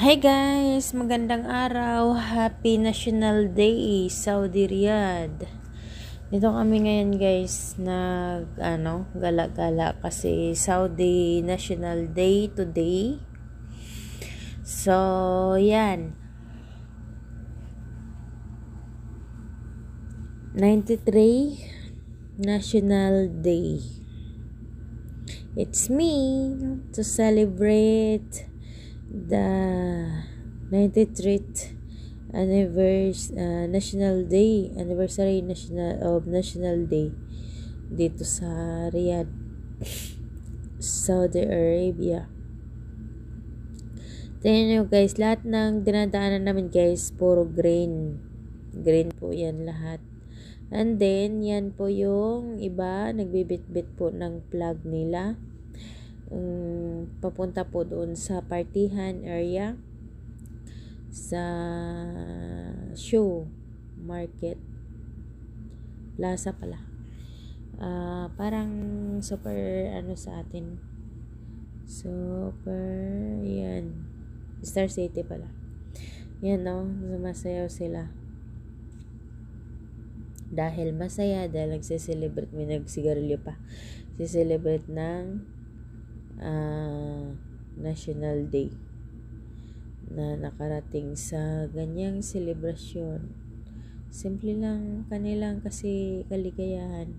Hi guys! Magandang araw! Happy National Day, Saudi Riyadh. Dito kami ngayon guys gala-gala kasi Saudi National Day today. So, yan. 93 National Day. It's me to celebrate the 93th anniversary National Day dito sa Riyadh, Saudi Arabia. Tingnan nyo guys, lahat ng dinadaanan namin guys, puro green po yan lahat. And then yan po yung iba nagbibitbit po ng flag nila, papunta po doon sa partihan area, sa show market plaza pala, parang super sa atin, super yan, Star City pala yan, sumasayaw sila dahil masaya, dahil nagsiselebrate, may nagsigarilyo pa, siselebrate ng National Day na nakarating sa ganyang selebrasyon. Simple lang kanilang kasi kaligayahan,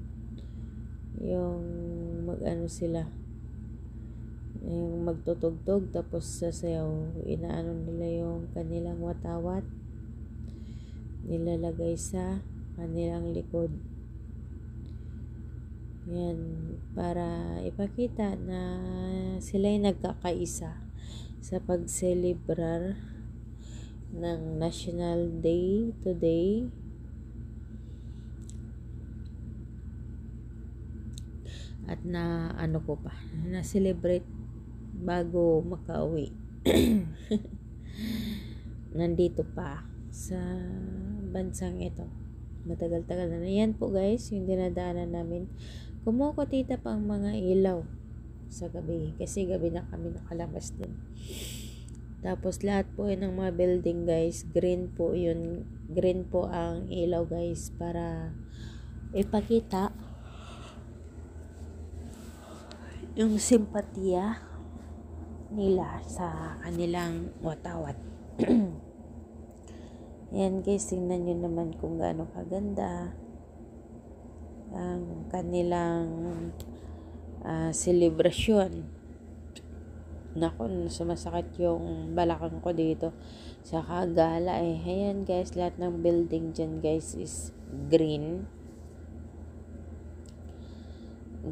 yung sila, yung magtutugtog tapos sasayaw, inaano nila yung kanilang watawat, nilalagay sa kanilang likod. Yan, para ipakita na sila'y nagkakaisa sa pagselebrar ng National Day today. At na-celebrate bago makauwi. Nandito pa sa bansang ito. Matagal-tagal na. Yan po guys, yung dinadaanan namin. Kumukutita pa ang mga ilaw sa gabi. Kasi gabi na kami nakalabas din. Tapos lahat po yun ng mga building guys, green po yun. Green po ang ilaw guys, para ipakita yung simpatiya nila sa kanilang watawat. Yan guys, tingnan nyo naman kung gaano kaganda ang kanilang selebrasyon. Naku, sumasakit yung balakang ko dito sa kagala Ayan guys, lahat ng building dyan guys is green.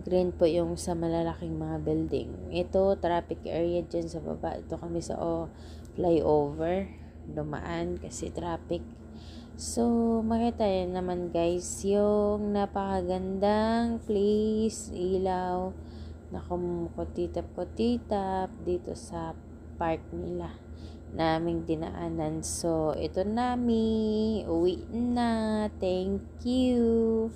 Green po yung sa malalaking mga building. Ito, traffic area dyan sa baba. Ito kami sa flyover. Dumaan kasi traffic. So, makita yun naman guys, yung napakagandang place, ilaw, na kumukutitap-kutitap dito sa park nila naming dinaanan. So, ito nami, uwi na. Thank you.